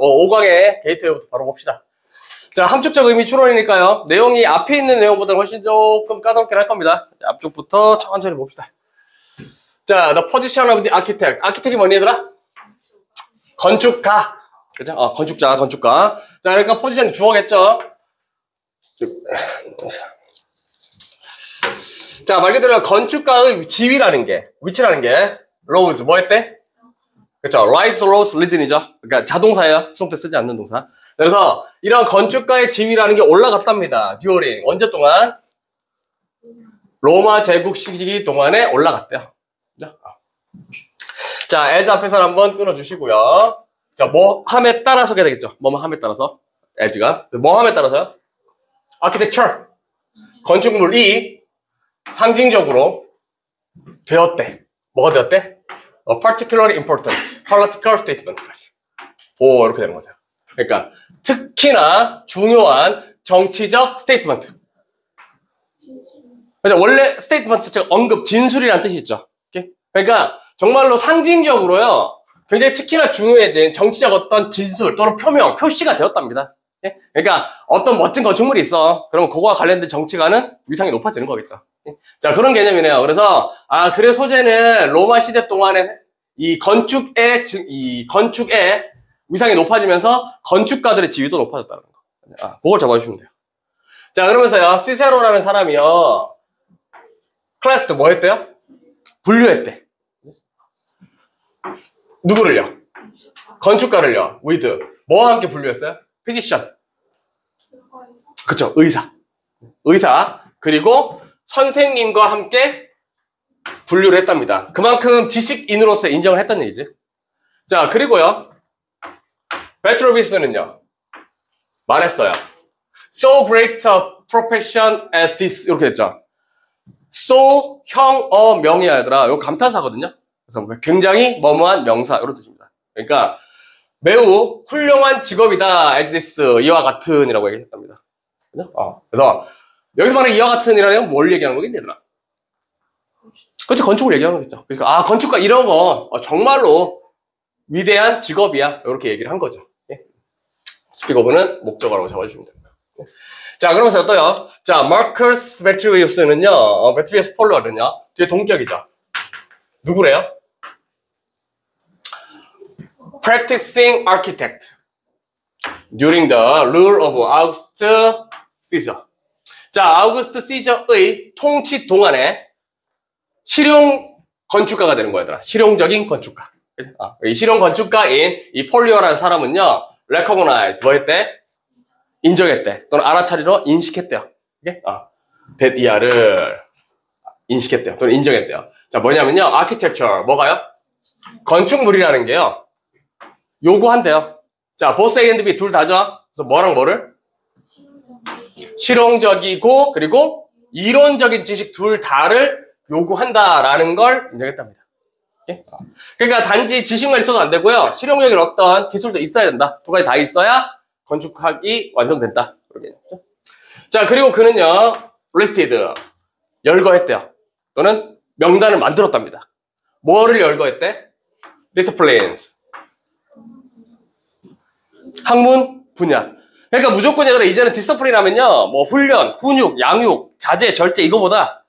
5강의 게이트웨이부터 바로 봅시다. 자, 함축적 의미 추론이니까요. 내용이 앞에 있는 내용보다 훨씬 조금 까다롭게 할 겁니다. 자, 앞쪽부터 천천히 봅시다. 자, the position of the architect. 아키텍이 뭐니, 얘들아? 건축가. 그죠? 건축자, 건축가. 자, 그러니까 포지션 주어겠죠? 자, 말 그대로 건축가의 지위라는 게, 위치라는 게, rose, 뭐 했대? 그쵸? rise, rose, listen이죠? 그러니까 자동사예요. 수동 때 쓰지 않는 동사. 그래서 이런 건축가의 지위라는 게 올라갔답니다. during. 언제 동안? 로마 제국 시기 동안에 올라갔대요. 그죠? 자, as 앞에서 한번 끊어주시고요. 자, 뭐 함에 따라서 해야 되겠죠? 뭐뭐 함에 따라서. as가. 뭐 함에 따라서요? architecture. 건축물이 상징적으로 되었대. 뭐가 되었대? particularly important. political statement까지. 오, 이렇게 되는 거죠. 그러니까 특히나 중요한 정치적 스테이트먼트. 그래서 원래 스테이트먼트 자체가 언급, 진술이라는 뜻이 있죠. 그러니까 정말로 상징적으로요. 굉장히 특히나 중요해진 정치적 어떤 진술 또는 표명, 표시가 되었답니다. 그러니까 어떤 멋진 건축물이 있어. 그러면 그거와 관련된 정치가는 위상이 높아지는 거겠죠. 자, 그런 개념이네요. 그래서 글의 소재는 로마 시대 동안에 이 건축의 위상이 높아지면서 건축가들의 지위도 높아졌다는 거. 그걸 잡아주시면 돼요. 자, 그러면서요, 시세로라는 사람이요, 클래스도 뭐 했대요? 분류했대. 누구를요? 건축가를요, with 뭐와 함께 분류했어요? 피지션. 그쵸, 의사. 그리고 선생님과 함께 분류를 했답니다. 그만큼 지식인으로서 인정을 했다는 얘기지. 자, 그리고요, 배틀로비스는요, 말했어요. So great a profession as this. 이렇게 됐죠. So, 명이야, 얘들아. 이거 감탄사거든요. 그래서 굉장히 뭐뭐한 명사, 이런 뜻입니다. 그러니까 매우 훌륭한 직업이다, as this. 이와 같은 이라고 얘기했답니다. 그죠? 그래서 여기서 말하는 이와 같은이라는 건 뭘 얘기하는 거겠니, 얘들아? 그렇죠, 건축을 얘기하는 거겠죠. 그러니까 건축가 이런 거 정말로 위대한 직업이야, 이렇게 얘기를 한 거죠. 스피커브는 목적어라고 잡아주시면 됩니다. 자, 그러면서 또요. 자, 마커스 베트리우스는요, 베트리우스 폴러는요, 뒤에 동격이죠. 누구래요? Practicing architect during the rule of August Caesar. 자, 아우구스트 시저의 통치 동안에 실용 건축가가 되는 거야, 얘들아. 실용적인 건축가. 이 실용 건축가인 이 폴리오라는 사람은요, recognize, 뭐 했대? 인정했대. 또는 알아차리로 인식했대요. 대이아를 인식했대요. 또는 인정했대요. 자, 뭐냐면요, architecture, 뭐가요? 건축물이라는 게요, 요구한대요. 자, both A and B 둘 다죠? 그래서 뭐랑 뭐를? 실용적이고, 그리고 이론적인 지식 둘 다를 요구한다라는 걸 인정했답니다. 그러니까 단지 지식만 있어도 안 되고요. 실용적인 어떤 기술도 있어야 된다. 두 가지 다 있어야 건축학이 완성된다. 자, 그리고 그는요, listed, 열거했대요. 또는 명단을 만들었답니다. 뭐를 열거했대? disciplines, 학문 분야. 그러니까 무조건 얘들아, 이제는 디스플레인 하면요, 뭐 훈련, 훈육, 양육, 자제, 절제 이거보다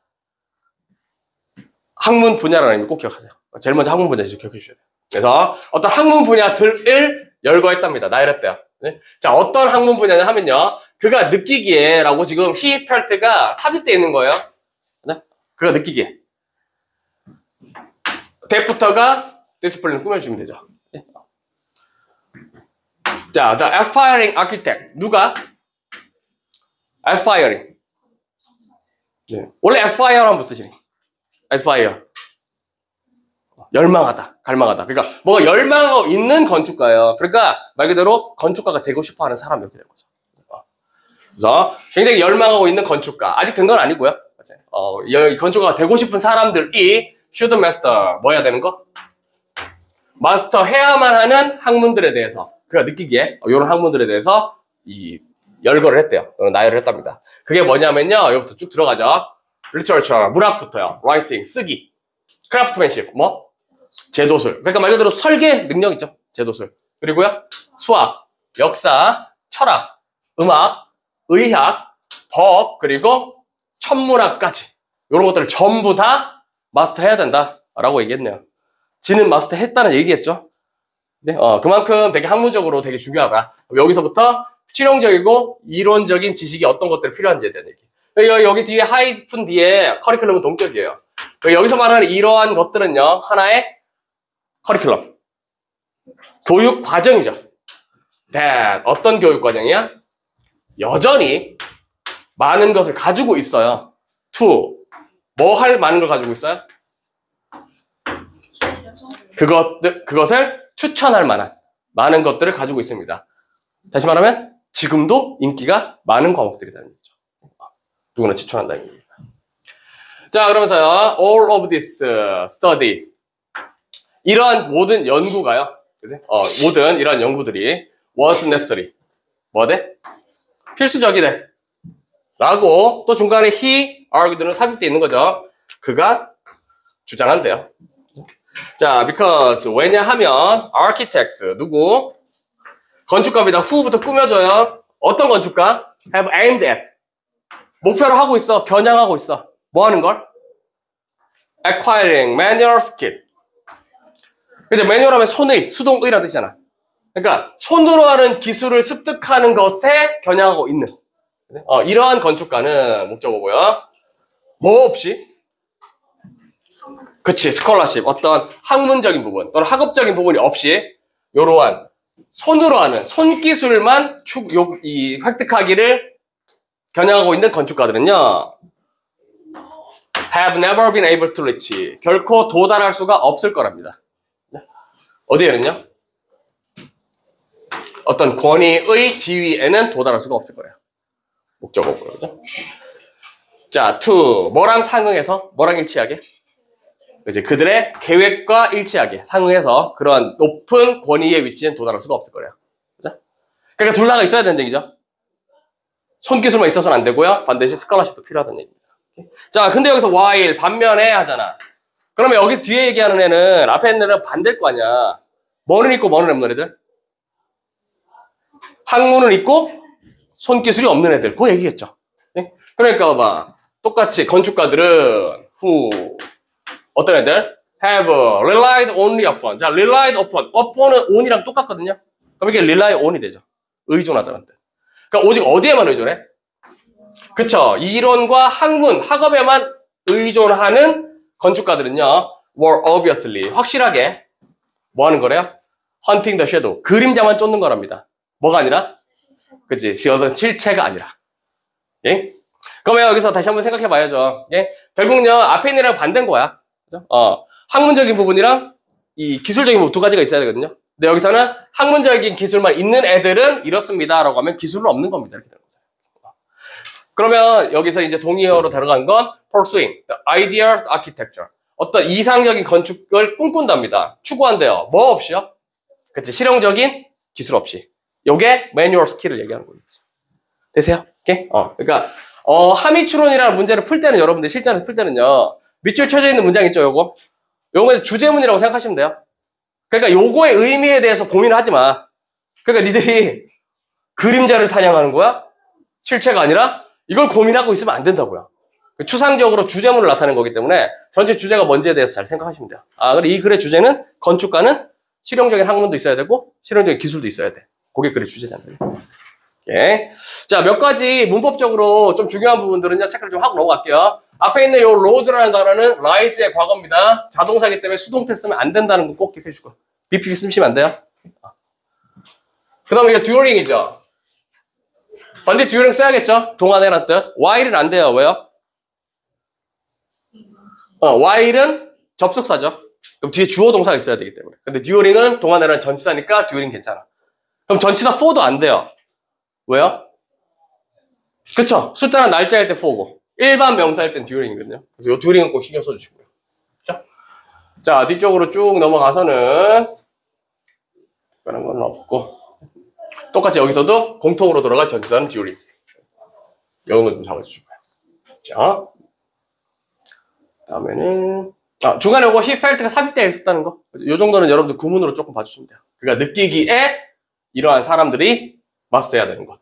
학문 분야라는 의미 꼭 기억하세요. 제일 먼저 학문 분야 기억해 주셔야 돼요. 그래서 어떤 학문 분야들을 열거했답니다. 나열했대요. 네? 자, 어떤 학문 분야냐 하면요, 그가 느끼기에라고 지금 he felt가 삽입되어 있는 거예요. 네? 그가 느끼기에. 대부터가 디스플레인을 꾸며주면 되죠. 네? 자, the aspiring architect. 누가? aspiring. 네. 원래 aspire 한번 쓰시니? aspire. 열망하다, 갈망하다. 그러니까 뭐가 열망하고 있는 건축가예요. 그러니까 말 그대로 건축가가 되고 싶어 하는 사람 이렇게 되는 거죠. 그래서 굉장히 열망하고 있는 건축가. 아직 된 건 아니고요. 건축가가 되고 싶은 사람들이 should master. 뭐 해야 되는 거? 마스터 해야만 하는 학문들에 대해서, 그가 느끼기에 이런 학문들에 대해서 열거를 했대요. 나열을 했답니다. 그게 뭐냐면요, 여기부터 쭉 들어가죠. literature, 문학부터요. writing, 쓰기. craftsmanship, 뭐? 제도술. 그러니까 말 그대로 설계 능력이죠. 제도술. 그리고요, 수학, 역사, 철학, 음악, 의학, 법, 그리고 천문학까지 이런 것들을 전부 다 마스터해야 된다라고 얘기했네요. 지는 마스터했다는 얘기겠죠. 네, 그만큼 되게 학문적으로 되게 중요하다. 여기서부터 실용적이고 이론적인 지식이 어떤 것들이 필요한지에 대한 얘기. 여기 뒤에 하이픈 뒤에 커리큘럼은 동격이에요. 여기서 말하는 이러한 것들은요, 하나의 커리큘럼. 교육 과정이죠. 어떤 교육 과정이야? 여전히 많은 것을 가지고 있어요. 뭐 할 많은 걸 가지고 있어요? 그것을 추천할 만한 많은 것들을 가지고 있습니다. 다시 말하면 지금도 인기가 많은 과목들이라는 거죠. 누구나 추천한다는 얘기입니다. 자, 그러면서요, all of this study. 이러한 모든 연구가요, 그치? 모든 이러한 연구들이 was necessary. 뭐 돼? 필수적이래. 라고 또 중간에 he argued는 삽입되어 있는 거죠. 그가 주장한대요. 자, because 왜냐하면 architects 누구? 건축가입니다. who부터 꾸며줘요. 어떤 건축가? have aimed at 목표로 하고 있어. 겨냥하고 있어. 뭐 하는 걸? acquiring manual skill. 이제 manual 하면 손의, 수동의라는 뜻이잖아. 그러니까 손으로 하는 기술을 습득하는 것에 겨냥하고 있는 이러한 건축가는 목적어고요. 뭐 없이? 그치, 스콜라십. 어떤 학문적인 부분 또는 학업적인 부분이 없이 이러한 손으로 하는 손기술만 획득하기를 겨냥하고 있는 건축가들은요, have never been able to reach. 결코 도달할 수가 없을 거랍니다. 어디에는요? 어떤 권위의 지위에는 도달할 수가 없을 거예요. 목적어고요. 그죠? 자, to. 뭐랑 상응해서? 뭐랑 일치하게? 이제 그들의 계획과 일치하게 상응해서 그런 높은 권위의 위치엔 도달할 수가 없을 거예요. 그죠? 그러니까 둘 다가 있어야 되는 얘기죠. 손기술만 있어서는 안 되고요. 반드시 스칼라십도 필요하다는 얘기입니다. 자, 근데 여기서 while, 반면에 하잖아. 그러면 여기 뒤에 얘기하는 애는 앞에 있는 애는 반대일 거 아니야. 뭐는 있고 뭐는 없는 애들? 학문은 있고 손기술이 없는 애들. 그거 얘기겠죠. 그러니까 봐봐. 똑같이 건축가들은 어떤 애들? have relied only upon. 자, relied upon은 on이랑 똑같거든요. 그럼 이게 rely on이 되죠. 의존하다는 뜻. 그러니까 오직 어디에만 의존해? 그쵸. 이론과 학문, 학업에만 의존하는 건축가들은요, were obviously, 확실하게 뭐 하는 거래요? hunting the shadow. 그림자만 쫓는 거랍니다. 뭐가 아니라? 그치. 어떤 실체가 아니라. 예? 그러면 여기서 다시 한번 생각해 봐야죠. 예? 결국은요, 앞에 있는 애랑 반대인 거야. 그죠? 학문적인 부분이랑 이 기술적인 부분 두 가지가 있어야 되거든요. 근데 여기서는 학문적인 기술만 있는 애들은 이렇습니다. 라고 하면 기술은 없는 겁니다. 이렇게 되는 거죠. 그러면 여기서 이제 동의어로 들어간 건 pursuing the ideal architecture. 어떤 이상적인 건축을 꿈꾼답니다. 추구한대요. 뭐 없이요? 그치. 실용적인 기술 없이. 요게 manual skill을 얘기하는 거겠지. 되세요? 오케이? 그러니까 하미추론이라는 문제를 풀 때는 여러분들 실전에서 풀 때는요. 밑줄 쳐져 있는 문장 있죠, 요거? 요거는 주제문이라고 생각하시면 돼요. 그러니까 요거의 의미에 대해서 고민을 하지 마. 그러니까 니들이 그림자를 사냥하는 거야? 실체가 아니라 이걸 고민하고 있으면 안 된다고요. 추상적으로 주제문을 나타내는 거기 때문에 전체 주제가 뭔지에 대해서 잘 생각하시면 돼요. 그래 이 글의 주제는 건축가는 실용적인 학문도 있어야 되고 실용적인 기술도 있어야 돼. 그게 글의 주제잖아요. 예. 자, 몇 가지 문법적으로 좀 중요한 부분들은요, 체크를 좀 하고 넘어갈게요. 앞에 있는 요 로즈라는 단어는 rise의 과거입니다. 자동사기 때문에 수동태 쓰면 안 된다는 거 꼭 기억해 주고. BPP 쓰시면 안 돼요. 그 다음에 이게 during이죠. 반드시 during 써야겠죠? 동안이라는 뜻. while은 안 돼요. 왜요? while은 접속사죠. 그럼 뒤에 주어 동사가 있어야 되기 때문에. 근데 during은 동안이라는 전치사니까 during 괜찮아. 그럼 전치사 for도 안 돼요. 왜요? 그쵸? 숫자나 날짜일 때 for고 일반 명사일 땐 during이거든요. 그래서 요 during은 꼭 신경 써주시고요. 그쵸? 자, 뒤쪽으로 쭉 넘어가서는 그런 건 없고 똑같이 여기서도 공통으로 들어갈 전치사는 during. 이런 거 좀 잡아주시고요. 자, 다음에는 중간에 요거 he felt가 삽입되어 있었다는 거. 요 정도는 여러분들 구문으로 조금 봐주시면 돼요. 그러니까 느끼기에 이러한 사람들이 마스터해야 되는 것.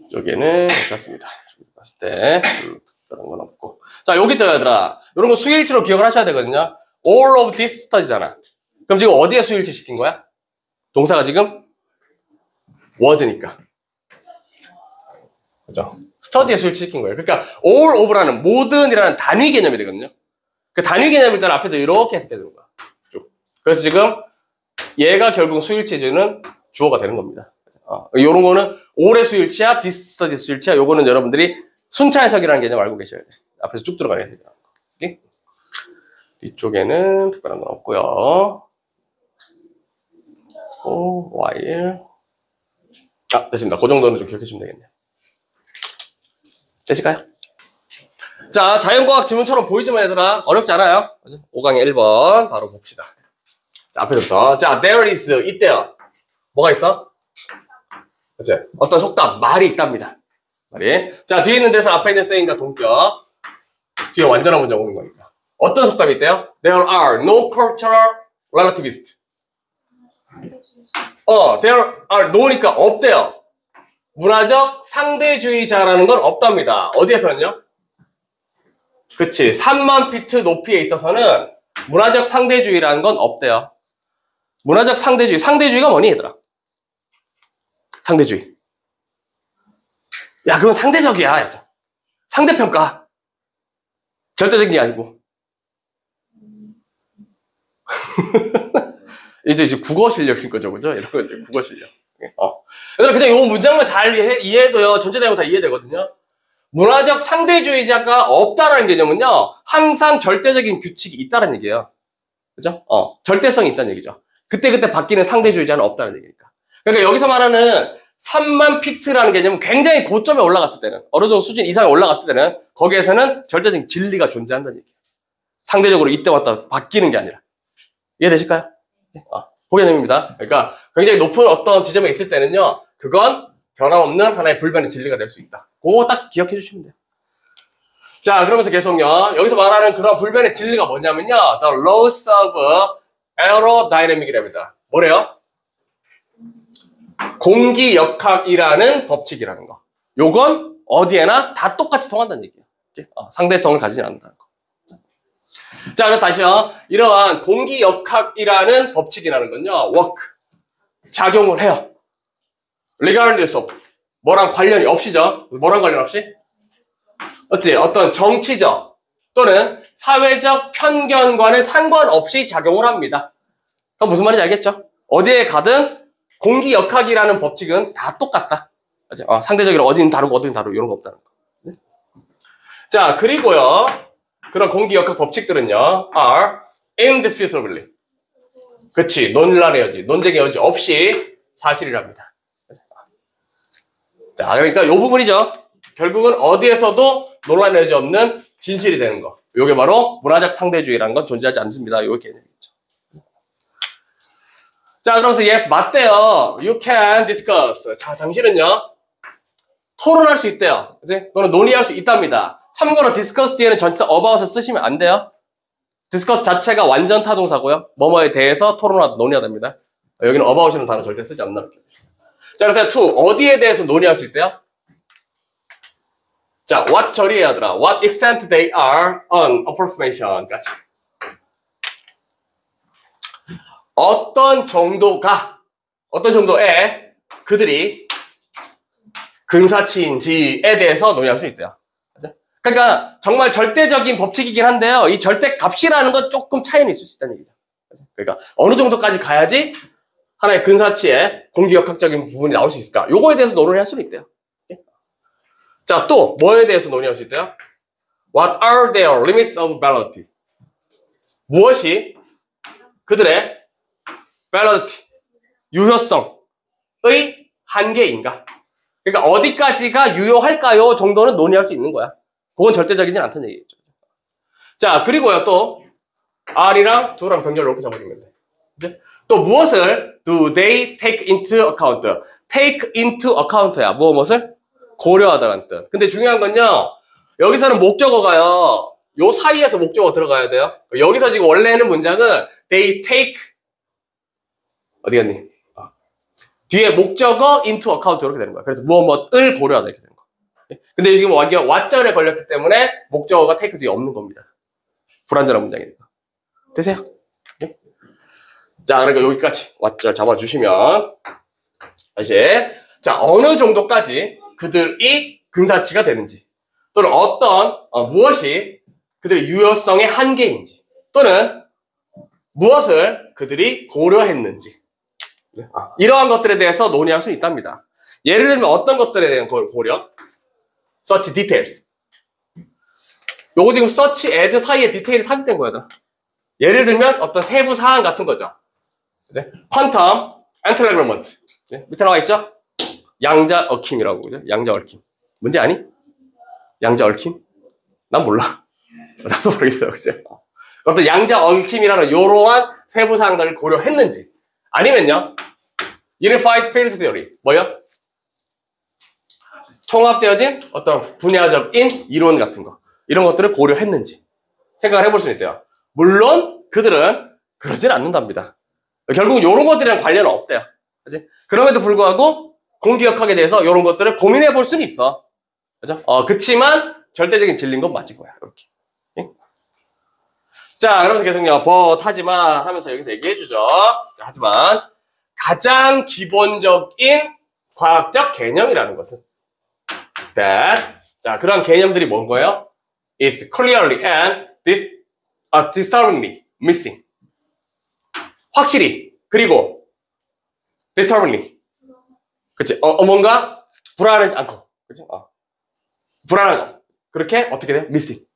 이쪽에는 괜찮습니다. 봤을 때 그런 건 없고. 자, 여기 또 얘들아, 이런 거 수일치로 기억을 하셔야 되거든요. All of this study잖아. 그럼 지금 어디에 수일치 시킨 거야? 동사가 지금 was니까. 그죠? study에 수일치 시킨 거예요. 그러니까 all of라는 모든이라는 단위 개념이 되거든요. 그 단위 개념을 일단 앞에서 이렇게 해석해야 되는 거야. 쭉. 그래서 지금 얘가 결국 수일치해주는 주어가 되는 겁니다. 요런 거는 all의 수일치야, this study 수일치야. 요거는 여러분들이 순차 해석이라는 개념 알고 계셔야 돼. 앞에서 쭉 들어가야 돼요. 뒤쪽에는 특별한 건 없고요. while. 됐습니다. 그 정도는 좀 기억해 주시면 되겠네요. 되실까요? 자, 자연과학 지문처럼 보이지만 얘들아, 어렵지 않아요. 5강의 1번 바로 봅시다. 자, 앞에서부터. 자, there is, 있대요. 뭐가 있어? 그치? 어떤 속담, 말이 있답니다. 말이. 자, 뒤에 있는 데서 앞에 있는 saying과 동격. 뒤에 완전한 문장 오는 거니까. 어떤 속담이 있대요? There are no cultural relativists. there are no니까 없대요. 문화적 상대주의자라는 건 없답니다. 어디에서는요? 그치. 3만 피트 높이에 있어서는 문화적 상대주의라는 건 없대요. 문화적 상대주의. 상대주의가 뭐니, 얘들아? 상대주의. 야, 그건 상대적이야. 상대평가. 절대적인 게 아니고. 이제 국어 실력인 거죠, 그죠? 이런 거 이제 국어 실력. 얘들아, 그냥 이 문장만 잘 이해해도요, 전체 내용 다 이해되거든요. 문화적 상대주의자가 없다라는 개념은요, 항상 절대적인 규칙이 있다는 얘기예요. 그죠? 절대성이 있다는 얘기죠. 그때그때 바뀌는 상대주의자는 없다는 얘기니까. 그러니까 여기서 말하는 3만 피트라는 개념은 굉장히 고점에 올라갔을 때는, 어느 정도 수준 이상에 올라갔을 때는, 거기에서는 절대적인 진리가 존재한다는 얘기예요. 상대적으로 이때 왔다 바뀌는 게 아니라. 이해되실까요? 그 개념입니다. 그러니까 굉장히 높은 어떤 지점에 있을 때는요, 그건 변함없는 하나의 불변의 진리가 될 수 있다. 그거 딱 기억해 주시면 돼요. 자, 그러면서 계속요. 여기서 말하는 그런 불변의 진리가 뭐냐면요, The laws of aerodynamic이랍니다. 뭐래요? 공기역학이라는 법칙이라는 거. 요건 어디에나 다 똑같이 통한다는 얘기예요. 상대성을 가지지 않는다는 거. 자, 그래서 다시요. 이러한 공기역학이라는 법칙이라는 건요, work. 작용을 해요. regardless of. 뭐랑 관련이 없이죠. 뭐랑 관련 없이? 어찌 어떤 정치적 또는 사회적 편견과는 상관없이 작용을 합니다. 그럼 무슨 말인지 알겠죠? 어디에 가든 공기역학이라는 법칙은 다 똑같다. 상대적으로 어디는 다르고 어디는 다르고 이런 거 없다는 거. 네? 자, 그리고요. 그런 공기역학 법칙들은요. are indisputably. 그치. 논란의 여지, 논쟁의 여지 없이 사실이랍니다. 자, 그러니까 이 부분이죠. 결국은 어디에서도 논란의 여지 없는 진실이 되는 거. 이게 바로 문화적 상대주의라는 건 존재하지 않습니다. 이 개념이죠. 자, 그러면서 yes, 맞대요. You can discuss. 자, 당신은요. 토론할 수 있대요. 그치? 또는 논의할 수 있답니다. 참고로 discuss 뒤에는 전치사 about을 쓰시면 안 돼요. discuss 자체가 완전 타동사고요. 뭐뭐에 대해서 토론하다, 논의하답니다. 여기는 about이라는 단어 절대 쓰지 않나. 자, 그래서 to, 어디에 대해서 논의할 수 있대요? 자, what 처리해야 하더라. What extent they are on approximation까지. 어떤 정도의 그들이 근사치인지에 대해서 논의할 수 있대요. 그러니까 정말 절대적인 법칙이긴 한데요. 이 절대값이라는 건 조금 차이는 있을 수 있다는 얘기죠. 그러니까 어느 정도까지 가야지 하나의 근사치의 공기역학적인 부분이 나올 수 있을까? 요거에 대해서 논의를 할 수는 있대요. 자, 또 뭐에 대해서 논의할 수 있대요? What are their limits of validity? 무엇이 그들의 validity, 유효성의 한계인가? 그러니까 어디까지가 유효할까요? 정도는 논의할 수 있는 거야. 그건 절대적이진 않다는 얘기겠죠. 자, 그리고요, 또 R이랑 do랑 병렬을 이렇게 잡아주면 돼. 이제 또 무엇을 do they take into account? take into account야. 무엇을? 고려하다라는 뜻. 근데 중요한 건요, 여기서는 목적어가요, 요 사이에서 목적어 들어가야 돼요. 여기서 지금 원래는 문장은 they take, 어디 갔니? 뒤에 목적어 into account 이렇게 되는 거야. 그래서 무엇을 고려하다 이렇게 되는 거야. 근데 지금 완전 왓절에 걸렸기 때문에 목적어가 take 뒤에 없는 겁니다. 불완전한 문장이니까. 되세요? 네? 자, 그러니까 여기까지 왓절 잡아주시면 다시 자, 어느 정도까지 그들이 근사치가 되는지 또는 어떤 무엇이 그들의 유효성의 한계인지 또는 무엇을 그들이 고려했는지 이러한 것들에 대해서 논의할 수 있답니다. 예를 들면 어떤 것들에 대한 고려? search details. 요거 지금 search as 사이에 디테일이 삽입된 거야. 예를 들면 어떤 세부 사항 같은 거죠. 이제 quantum entanglement. 밑에 나와 있죠? 양자 얽힘이라고 그죠? 양자 얽힘. 뭔지 아니? 양자 얽힘? 난 몰라. 나도 모르겠어요. 그죠? 어떤 양자 얽힘이라는 이러한 세부 사항들을 고려했는지 아니면요 Unified Field Theory 뭐요? 총합되어진 어떤 분야적인 이론 같은 거 이런 것들을 고려했는지 생각을 해볼 수 있대요. 물론 그들은 그러진 않는답니다. 결국 이런 것들이랑 관련은 없대요. 그치? 그럼에도 불구하고 공기역학에 대해서 이런 것들을 고민해 볼 수는 있어. 그죠? 그치만 절대적인 진리인 건 맞을 거야. 이렇게. 자, 그러면서 계속요. 하지만 하면서 여기서 얘기해주죠. 자, 하지만 가장 기본적인 과학적 개념이라는 것은 that 자, 그런 개념들이 뭔 거예요? is clearly and disturbingly missing. 확실히 그리고 disturbingly 그치? 뭔가 불안하지 않고 그치? 불안한 거 그렇게 어떻게 돼요? missing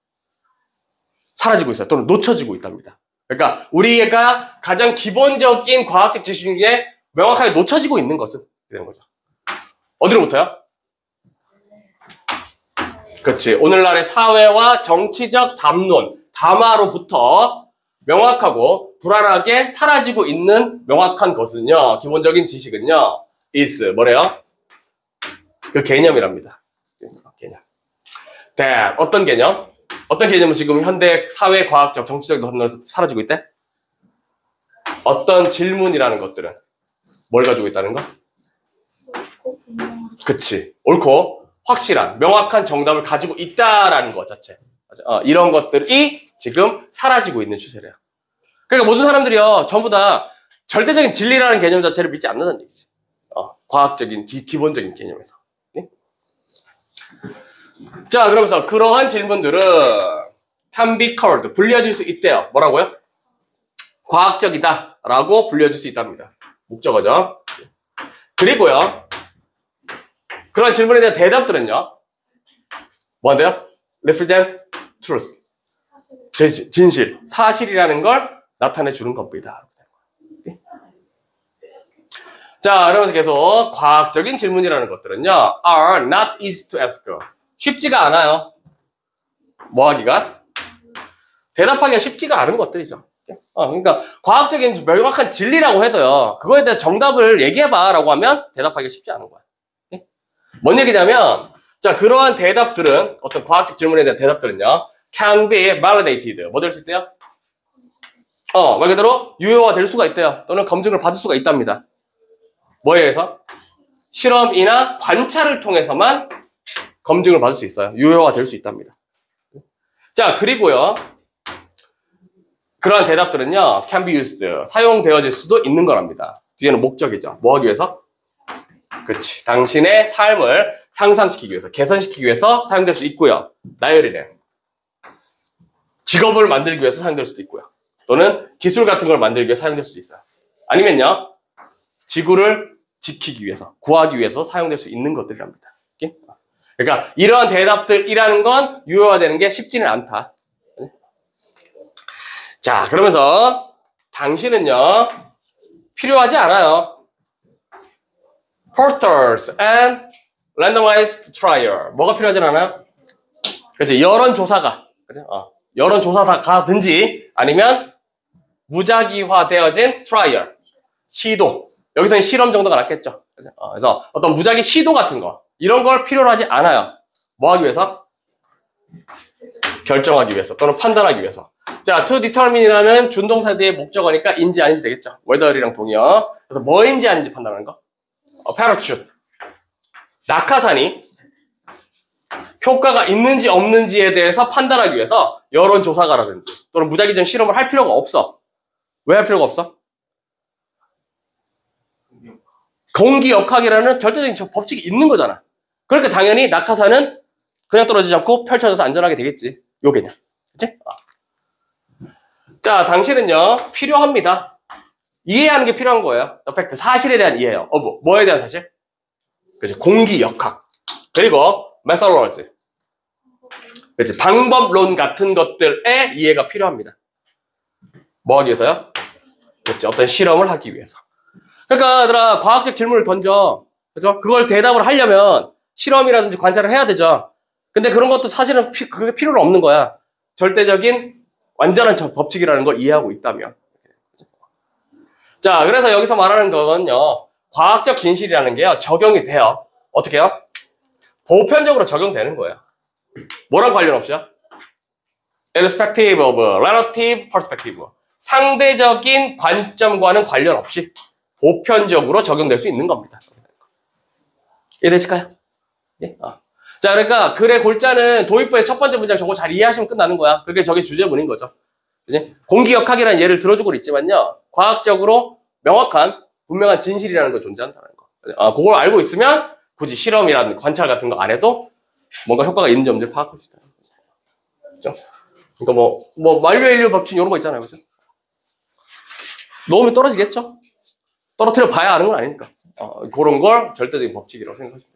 사라지고 있어요. 또는 놓쳐지고 있답니다. 그러니까 우리가 가장 기본적인 과학적 지식 중에 명확하게 놓쳐지고 있는 것은 이런 거죠. 어디로부터요? 그렇지. 오늘날의 사회와 정치적 담론, 담화로부터 명확하고 불안하게 사라지고 있는 명확한 것은요. 기본적인 지식은요. is 뭐래요? 그 개념이랍니다. 개념. that 어떤 개념? 어떤 개념은 지금 현대 사회 과학적 정치적 담론에서 사라지고 있대? 어떤 질문이라는 것들은 뭘 가지고 있다는 거? 그치. 옳고 확실한 명확한 정답을 가지고 있다라는 것 자체. 이런 것들이 지금 사라지고 있는 추세래요. 그러니까 모든 사람들이요 전부 다 절대적인 진리라는 개념 자체를 믿지 않는다는 얘기지. 과학적인 기본적인 개념에서. 네? 자, 그러면서 그러한 질문들은 can be called 불려질 수 있대요. 뭐라고요? 과학적이다 라고 불려질 수 있답니다. 목적어죠. 그리고요 그런 질문에 대한 대답들은요 뭐한대요? represent truth 진실, 사실이라는 걸 나타내 주는 겁니다. 자, 그러면서 계속 과학적인 질문이라는 것들은요 are not easy to ask. 쉽지가 않아요. 뭐 하기가? 대답하기가 쉽지가 않은 것들이죠. 그러니까 과학적인 명확한 진리라고 해도요 그거에 대해서 정답을 얘기해봐 라고 하면 대답하기가 쉽지 않은 거야. 뭔 얘기냐면 자 그러한 대답들은 어떤 과학적 질문에 대한 대답들은요 can be validated 뭐 될 수 있대요? 말 그대로 유효화 될 수가 있대요. 또는 검증을 받을 수가 있답니다. 뭐에 의해서? 실험이나 관찰을 통해서만 검증을 받을 수 있어요. 유효화 될 수 있답니다. 자 그리고요 그러한 대답들은요 can be used 사용되어질 수도 있는 거랍니다. 뒤에는 목적이죠. 뭐 하기 위해서? 그치. 당신의 삶을 향상시키기 위해서 개선시키기 위해서 사용될 수 있고요. 나열이래. 직업을 만들기 위해서 사용될 수도 있고요. 또는 기술 같은 걸 만들기 위해서 사용될 수도 있어요. 아니면요 지구를 지키기 위해서 구하기 위해서 사용될 수 있는 것들이랍니다. 그러니까 이러한 대답들이라는 건 유효화되는 게 쉽지는 않다. 자 그러면서 당신은요 필요하지 않아요. posters and randomized trial 뭐가 필요하지 않아요? 그렇지. 여론조사가 여론조사가든지 아니면 무작위화되어진 트라이얼 시도 여기서는 실험 정도가 낫겠죠. 그래서 어떤 무작위 시도 같은 거 이런 걸 필요로 하지 않아요. 뭐 하기 위해서? 결정하기 위해서 또는 판단하기 위해서. 자, to determine이라는 준동사 뒤의 목적어니까 인지 아닌지 되겠죠. whether이랑 동의어. 그래서 뭐인지 아닌지 판단하는 거. parachute. 낙하산이 효과가 있는지 없는지에 대해서 판단하기 위해서 여론조사가라든지 또는 무작위적 실험을 할 필요가 없어. 왜 할 필요가 없어? 공기역학이라는 절대적인 법칙이 있는 거잖아. 그러니까 당연히 낙하산은 그냥 떨어지지 않고 펼쳐져서 안전하게 되겠지. 요 개념. 그치? 자, 당신은요, 필요합니다. 이해하는 게 필요한 거예요. 팩트, 사실에 대한 이해요. 뭐에 대한 사실? 그치? 공기역학. 그리고 methodology. 그치? 방법론 같은 것들의 이해가 필요합니다. 뭐 하기 위해서요? 그치? 어떤 실험을 하기 위해서. 그러니까 얘들아, 과학적 질문을 던져. 그죠? 그걸 대답을 하려면 실험이라든지 관찰을 해야 되죠. 근데 그런 것도 사실은 그게 필요는 없는 거야. 절대적인 완전한 법칙이라는 걸 이해하고 있다면. 자, 그래서 여기서 말하는 건요, 과학적 진실이라는 게요, 적용이 돼요. 어떻게 해요? 보편적으로 적용되는 거예요. 뭐랑 관련 없이요? Irrespective of relative perspective. 상대적인 관점과는 관련 없이 보편적으로 적용될 수 있는 겁니다. 이해되실까요? 예? 자, 그러니까 글의 골자는 도입부의 첫 번째 문장 저거 잘 이해하시면 끝나는 거야. 그게 저게 주제문인 거죠. 그지? 공기역학이라는 예를 들어주고 있지만요, 과학적으로 명확한 분명한 진실이라는 거 존재한다는 거. 그걸 알고 있으면 굳이 실험이라든 관찰 같은 거 안 해도 뭔가 효과가 있는지 없는지 파악할 수 있다는 거죠. 그죠? 그러니까 뭐 만료인류 법칙 이런 거 있잖아요, 그죠? 놓으면 떨어지겠죠? 떨어뜨려 봐야 아는 건 아니니까. 그런 걸 절대적인 법칙이라고 생각하시면 됩니다.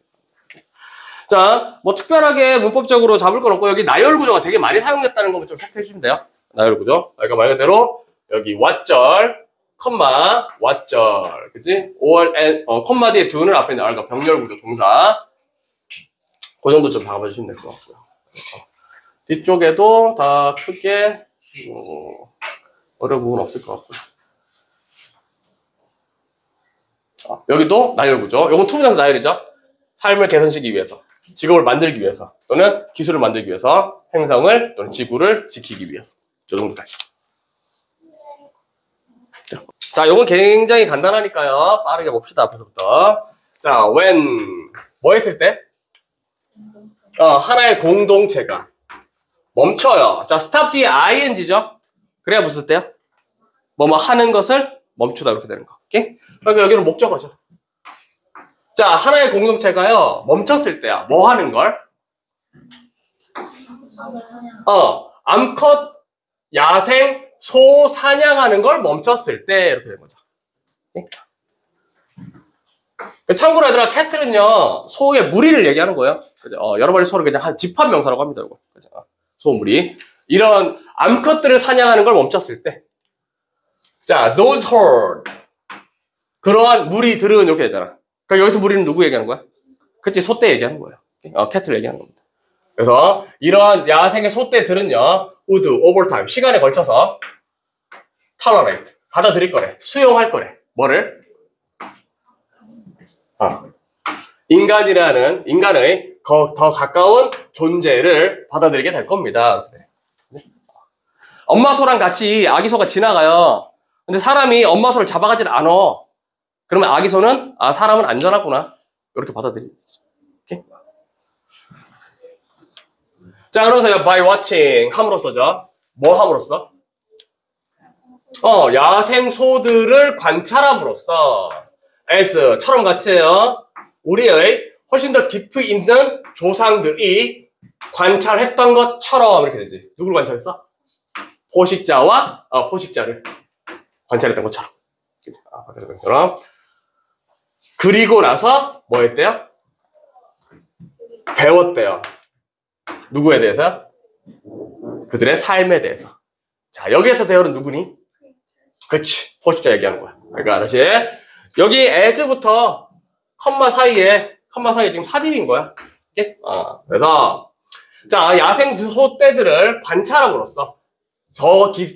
자, 뭐 특별하게 문법적으로 잡을 건 없고, 여기 나열 구조가 되게 많이 사용됐다는 것만 좀 체크해 주시면 돼요. 나열 구조. 그러니까 말 그대로 여기 왓절, 컴마, 왓절, 그치? 컴마 뒤에 do는 앞에 있는 그러니까 병렬 구조 동사. 그 정도 좀 잡아주시면 될 것 같고요. 뒤쪽에도 다 크게 어려운 부분 없을 것 같고요. 여기도 나열 구조. 요건 투부정사 나열이죠. 삶을 개선시키기 위해서, 직업을 만들기 위해서, 또는 기술을 만들기 위해서, 행성을 또는 지구를 지키기 위해서. 저 정도까지. 자, 요건 굉장히 간단하니까요. 빠르게 봅시다, 앞에서부터. 자, when, 뭐 했을 때? 하나의 공동체가 멈춰요. 자, stop 뒤에 ing죠? 그래야 무슨 때요? 뭐 하는 것을 멈추다, 이렇게 되는 거. 오케이? 그러니까 여기는 목적어죠. 자, 하나의 공동체가요, 멈췄을 때야. 뭐 하는 걸? 암컷, 야생, 소 사냥하는 걸 멈췄을 때, 이렇게 되는 거죠. 오케이? 참고로 얘들아, 캐틀은요, 소의 무리를 얘기하는 거예요. 그죠? 여러 마리 소를 그냥 한 집합명사라고 합니다, 이거. 그죠? 소무리. 이런 암컷들을 사냥하는 걸 멈췄을 때. 자, those herd. 그러한 무리들은 이렇게 되잖아. 그러니까 여기서 무리는 누구 얘기하는 거야? 그치, 소떼 얘기하는 거예요. 캐틀 얘기하는 겁니다. 그래서 이러한 야생의 소떼들은요, would, over time, 시간에 걸쳐서 tolerate, 받아들일 거래. 수용할 거래. 뭐를? 인간의 더 가까운 존재를 받아들이게 될 겁니다. 엄마 소랑 같이 아기 소가 지나가요. 근데 사람이 엄마 소를 잡아가질 않아. 그러면 아기 소는 사람은 안전하구나, 이렇게 받아들이죠. 오케이? 자, 그러면서 by watching 함으로써죠. 뭐 함으로써? 야생 소들을 관찰함으로써 as처럼 같이 해요. 우리의 훨씬 더 깊이 있는 조상들이 관찰했던 것처럼 이렇게 되지. 누구를 관찰했어? 포식자를 관찰했던 것처럼. 관찰했던 것처럼. 그리고 나서 뭐 했대요? 배웠대요. 누구에 대해서요? 그들의 삶에 대해서. 자, 여기에서 대어는 누구니? 그치, 포식자 얘기하는 거야. 그러니까 다시 여기 as부터 컴마 사이에 지금 삽입인 거야. 오케이? 그래서 자, 야생 소떼들을 관찰함으로써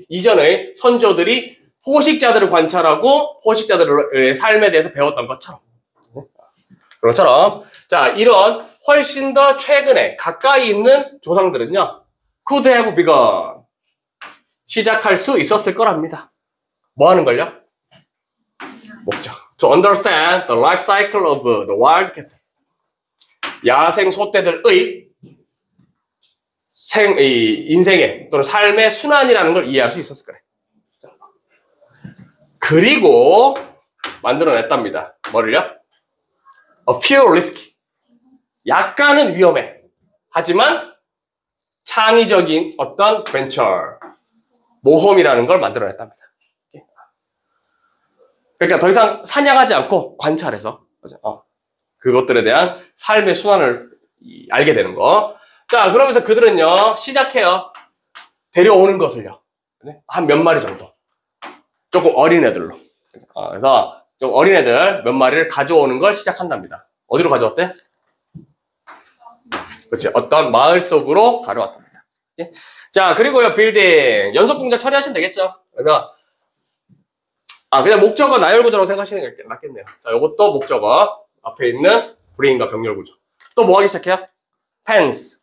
이전의 선조들이 포식자들을 관찰하고 포식자들의 삶에 대해서 배웠던 것처럼. 그것처럼 자, 이런 훨씬 더 최근에 가까이 있는 조상들은요, could have begun, 시작할 수 있었을 거랍니다. 뭐 하는 걸요? 목적. To understand the life cycle of the wild cat. 야생 소떼들의 인생의 또는 삶의 순환이라는 걸 이해할 수 있었을 거래. 그리고 만들어냈답니다. 뭐를요? A few risky. 약간은 위험해. 하지만 창의적인 어떤 벤처, 모험이라는 걸 만들어냈답니다. 그러니까 더 이상 사냥하지 않고 관찰해서 그것들에 대한 삶의 순환을 알게 되는 거. 자, 그러면서 그들은요, 시작해요. 데려오는 것을요. 한 몇 마리 정도. 조금 어린 애들로. 그래서 좀 어린 애들 몇 마리를 가져오는 걸 시작한답니다. 어디로 가져왔대? 그렇지. 어떤 마을 속으로 가져왔답니다. 자, 그리고요, 빌딩. 연속 동작 처리하시면 되겠죠? 그래서, 그냥 목적어 나열 구조라고 생각하시는 게 맞겠네요. 자, 요것도 목적어. 앞에 있는 브레인과 병렬 구조. 또 뭐 하기 시작해요? 펜스.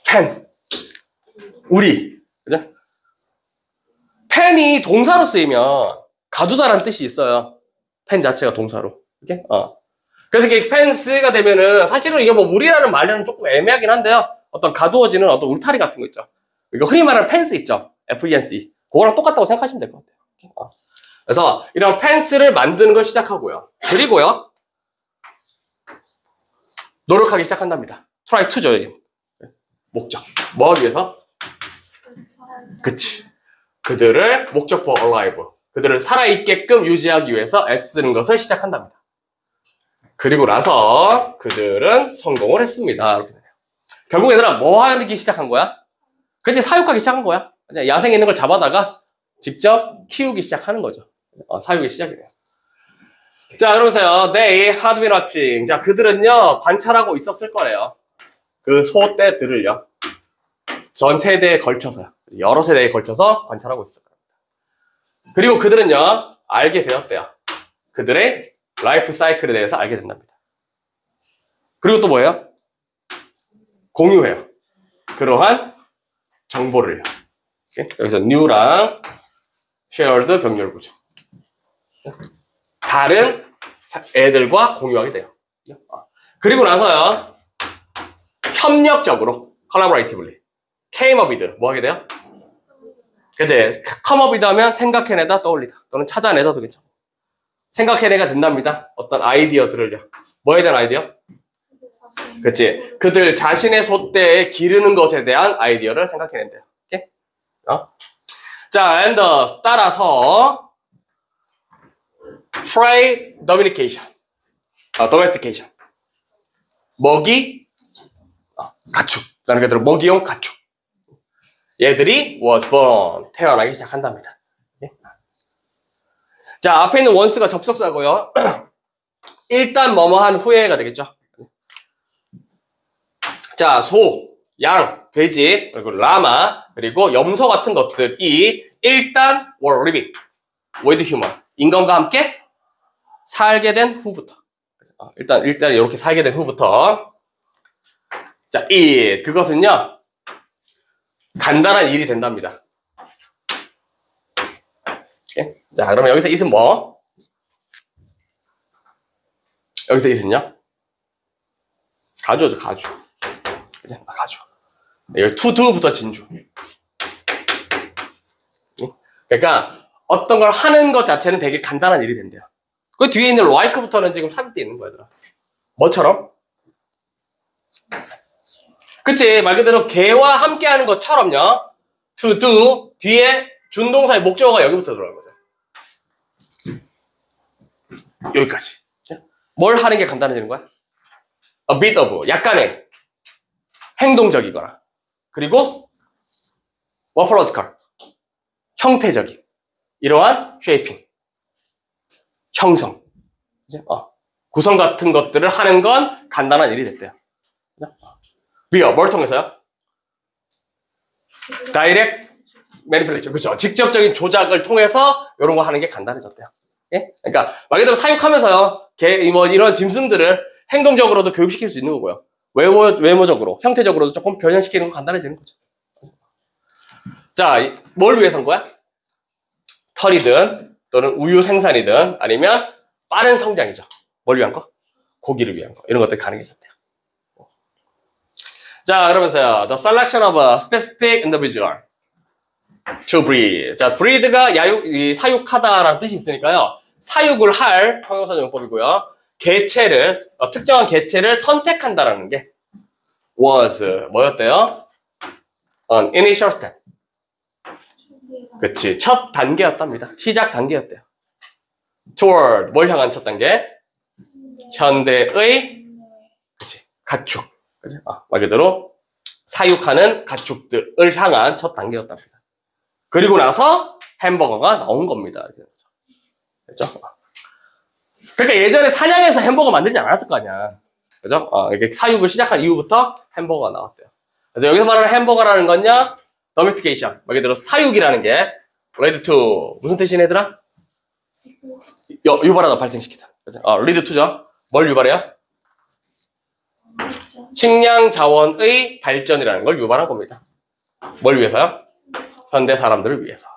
펜. 우리. 그죠? 펜이 동사로 쓰이면 가두다라는 뜻이 있어요. 펜 자체가 동사로. 이렇게? 그래서 이게 펜스가 되면은 사실은 이게 뭐 우리라는 말로는 조금 애매하긴 한데요. 어떤 가두어지는 어떤 울타리 같은 거 있죠. 이거 흔히 말하는 펜스 있죠. FENC. 그거랑 똑같다고 생각하시면 될 것 같아요. 그래서 이런 펜스를 만드는 걸 시작하고요. 그리고요. 노력하기 시작한답니다. try to죠, 여기. 목적. 뭐 하기 위해서? 그치. 그들을 목적어 alive. 그들을 살아있게끔 유지하기 위해서 애쓰는 것을 시작한답니다. 그리고 나서 그들은 성공을 했습니다. 이렇게 되네요. 결국 얘들아 뭐 하기 시작한 거야? 그치, 사육하기 시작한 거야. 야생에 있는 걸 잡아다가 직접 키우기 시작하는 거죠. 사육이 시작이네요. 자, 그러면서요. They had been watching. 자, 그들은요, 관찰하고 있었을 거래요. 그 소떼들을요. 전 세대에 걸쳐서요. 여러 세대에 걸쳐서 관찰하고 있을 겁니다. 그리고 그들은요, 알게 되었대요. 그들의 라이프 사이클에 대해서 알게 된답니다. 그리고 또 뭐예요? 공유해요. 그러한 정보를요. 여기서 new랑 shared 병렬 구조. 다른 애들과 공유하게 돼요. 그리고 나서요, 협력적으로, collaboratively, came up with, 뭐 하게 돼요? 그치? come up with 하면 생각해내다, 떠올리다. 또는 찾아내다도 괜찮고. 생각해내가 된답니다. 어떤 아이디어들을요. 뭐에 대한 아이디어? 그치? 그들 자신의 소떼에 기르는 것에 대한 아이디어를 생각해낸대요. 오케이? 자, and 따라서 trade domestication. domestication. 먹이, 가축. 라는 것들은 먹이용 가축. 얘들이 was born. 태어나기 시작한답니다. 자, 앞에 있는 once가 접속사고요. 일단 뭐뭐 한 후에가 되겠죠. 자, 소, 양, 돼지, 그리고 라마, 그리고 염소 같은 것들이 일단 were living with human. 인간과 함께 살게 된 후부터. 일단 이렇게 살게 된 후부터. 자, it. 그것은요, 간단한 일이 된답니다. 오케이? 자, 그러면 여기서 it은 뭐? 여기서 it은요? 가주죠, 가주. 그치? 가주. 여기 to do부터 진주. 그러니까 어떤 걸 하는 것 자체는 되게 간단한 일이 된대요. 그 뒤에 있는 like부터는 지금 삽입되어 있는 거야. 뭐처럼? 그치? 말 그대로 걔와 함께 하는 것처럼요. to do 뒤에 준동사의 목적어가 여기부터 들어가는 거죠. 여기까지. 뭘 하는 게 간단해지는 거야? A bit of, 약간의 행동적이거나, 그리고 morphological, 형태적인 이러한 shaping, 형성, 구성 같은 것들을 하는 건 간단한 일이 됐대요. 비어, 뭘 통해서요? Direct manipulation, 그렇죠. 직접적인 조작을 통해서 이런 거 하는 게 간단해졌대요. 예? 그러니까 말 그대로 사육하면서요, 이런 짐승들을 행동적으로도 교육시킬 수 있는 거고요. 외모적으로, 형태적으로도 조금 변형시키는 건 간단해지는 거죠. 자, 뭘 위해서인 거야? 털이든 또는 우유 생산이든 아니면 빠른 성장이죠. 뭘 위한 거? 고기를 위한 거. 이런 것들이 가능해졌대요. 자, 그러면서요. The selection of a specific individual to breed. 자, breed가 사육하다라는 뜻이 있으니까요. 사육을 할 형용사 용법이고요. 개체를, 특정한 개체를 선택한다라는 게 was, 뭐였대요? An initial step. 그치. 첫 단계였답니다. 시작 단계였대요. Toward, 뭘 향한 첫 단계? 현대의, 그치. 가축. 그치? 말 그대로 사육하는 가축들을 향한 첫 단계였답니다. 그리고 나서 햄버거가 나온 겁니다. 그죠? 그러니까 예전에 사냥해서 햄버거 만들지 않았을 거 아니야. 그죠? 이렇게 사육을 시작한 이후부터 햄버거가 나왔대요. 그래서 여기서 말하는 햄버거라는 건요, domestication. 말 그대로 사육이라는 게 lead to 무슨 뜻이네 얘들아? 유발하다 발생시키다. 그죠? lead to죠. 뭘 유발해요? 식량 자원의 발전이라는 걸 유발한 겁니다. 뭘 위해서요? 현대 사람들을 위해서.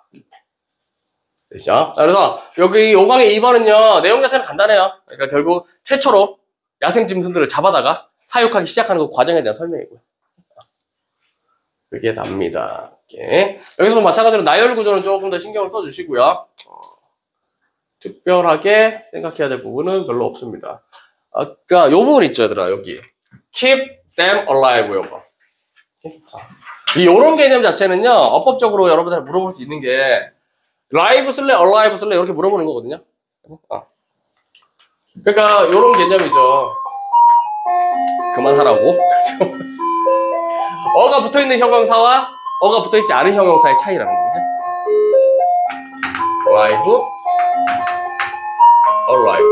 그렇죠? 그래서 여기 5강의 2번은요, 내용 자체는 간단해요. 그러니까 결국 최초로 야생 짐승들을 잡아다가 사육하기 시작하는 그 과정에 대한 설명이고요. 그게 답니다. 이렇게. 여기서 마찬가지로 나열 구조는 조금 더 신경을 써주시고요. 특별하게 생각해야 될 부분은 별로 없습니다. 아까 요 부분 있죠, 얘들아, 여기. Keep them alive, 요거. 이런 개념 자체는요, 어법적으로 여러분들 물어볼 수 있는 게, live 쓸래, alive 쓸래, 이렇게 물어보는 거거든요. 그러니까, 요런 개념이죠. 그만하라고. 어가 붙어 있는 형용사와 어가 붙어 있지 않은 형용사의 차이라는 거죠. live, alive.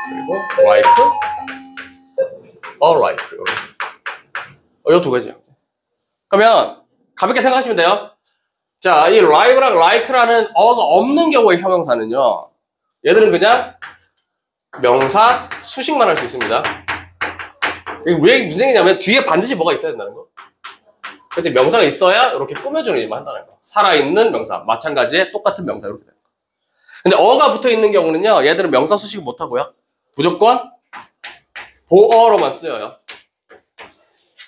그리고 life, alive. 요 두 가지요. 그러면 가볍게 생각하시면 돼요. 자, 이 live랑 like라는 어가 없는 경우의 형용사는요, 얘들은 그냥 명사 수식만 할 수 있습니다. 왜 문제냐면 뒤에 반드시 뭐가 있어야 된다는 거. 그치? 명사가 있어야 이렇게 꾸며주는 일만 한다는 거. 살아있는 명사, 마찬가지의 똑같은 명사 이렇게 되는 거. 근데 어가 붙어 있는 경우는요, 얘들은 명사 수식 못 하고요, 무조건 보어로만 쓰여요.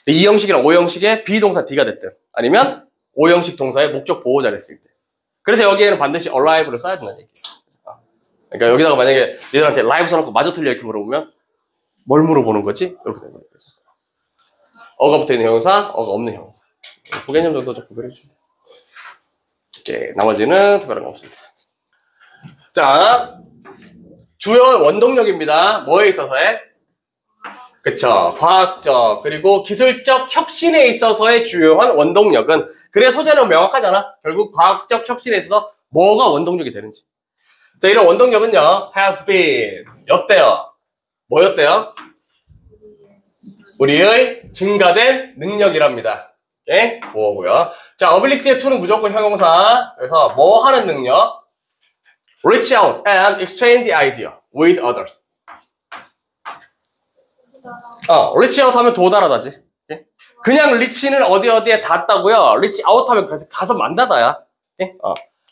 이 형식이랑 O 형식의 비동사 D가 됐든, 아니면 O 형식 동사의 목적 보호자를 쓸 때. 그래서 여기에는 반드시 alive를 써야 된다는 얘기예요. 그러니까 여기다가 만약에 얘들한테 live 써놓고 마저 틀려 이렇게 물어보면 뭘 물어보는 거지? 이렇게 되는 거예요. 그래서 어가 붙어 있는 형용사, 어가 없는 형용사. 그 개념 정도 좀 구별해 주시면 돼요. 나머지는 특별한 거 없습니다. 자, 주요 원동력입니다. 뭐에 있어서의? 그쵸. 과학적, 그리고 기술적 혁신에 있어서의 주요한 원동력은, 그래 소재는 명확하잖아. 결국 과학적 혁신에 있어서 뭐가 원동력이 되는지. 자, 이런 원동력은요, has been, 였대요. 뭐였대요? 우리의 증가된 능력이랍니다. 오케이? 뭐고요? 자, ability의 to는 무조건 형용사. 그래서 뭐 하는 능력? reach out and exchange the idea with others. reach out 하면 도달하다지. 오케이? 그냥 reach는 어디에 닿았다고요? reach out 하면 가서 만나다야. 오케이?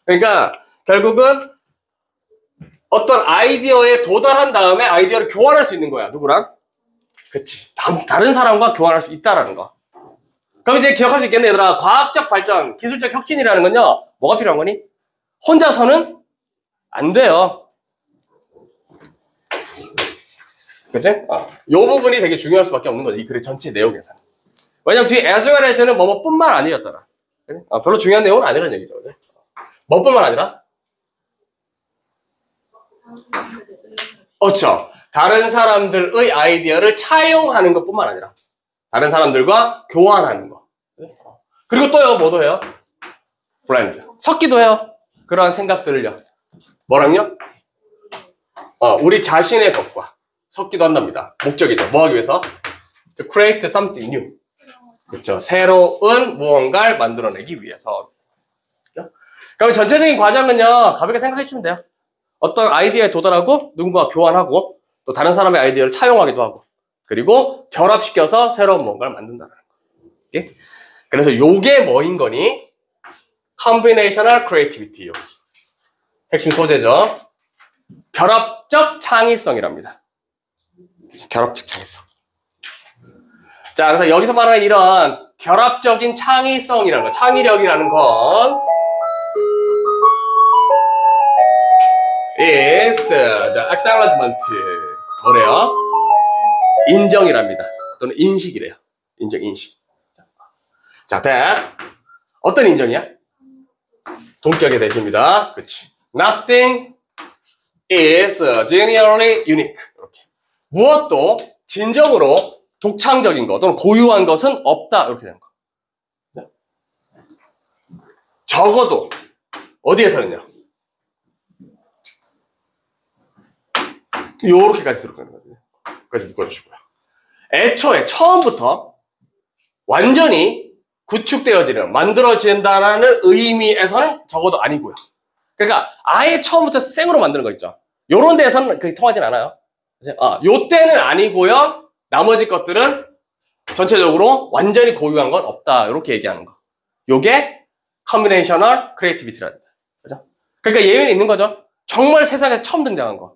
그러니까 결국은 어떤 아이디어에 도달한 다음에 아이디어를 교환할 수 있는 거야. 누구랑? 그치. 다른 사람과 교환할 수 있다라는 거. 그럼 이제 기억할 수 있겠네, 얘들아. 과학적 발전, 기술적 혁신이라는 건요, 뭐가 필요한 거니? 혼자서는 안 돼요. 그치? 요 부분이 되게 중요할 수밖에 없는 거지. 이 글의 전체 내용에서. 왜냐면 뒤에 as well as는 뭐뭐뿐만 아니었잖아. 그치? 별로 중요한 내용은 아니라는 얘기죠. 그치? 뭐뿐만 아니라? 그렇죠. 다른 사람들의 아이디어를 차용하는 것뿐만 아니라 다른 사람들과 교환하는 거. 그리고 또요, 뭐도 해요? 블렌드. 섞기도 해요. 그러한 생각들을요. 뭐랑요? 우리 자신의 것과 섞기도 한답니다. 목적이죠. 뭐 하기 위해서? To create something new. 그렇죠. 새로운 무언가를 만들어내기 위해서. 그럼 전체적인 과정은요, 가볍게 생각해 주시면 돼요. 어떤 아이디어에 도달하고 누군가와 교환하고 또 다른 사람의 아이디어를 차용하기도 하고 그리고 결합시켜서 새로운 뭔가를 만든다는 거. 그치? 그래서 요게 뭐인 거니? combinational creativity. 핵심 소재죠. 결합적 창의성이랍니다. 결합적 창의성. 자, 그래서 여기서 말하는 이런 결합적인 창의성이라는 거, 창의력이라는 건 is the acknowledgement. 뭐래요? 인정이랍니다. 또는 인식이래요. 인식. 자, that. 어떤 인정이야? 동격의 대시입니다. 그렇지. Nothing is genuinely unique. 이렇게. 무엇도 진정으로 독창적인 것 또는 고유한 것은 없다. 이렇게 되는 거. 적어도 어디에서는요? 요렇게까지 들어가는 거거든요. 여기까지 묶어주시고요. 애초에 처음부터 완전히 구축되어지는, 만들어진다는 의미에서는 적어도 아니고요. 그러니까 아예 처음부터 생으로 만드는 거 있죠. 요런 데에서는 그게 통하진 않아요. 요 때는 아니고요. 나머지 것들은 전체적으로 완전히 고유한 건 없다. 이렇게 얘기하는 거. 요게 combinational creativity랍니다. 그죠? 그러니까 예외는 있는 거죠. 정말 세상에서 처음 등장한 거.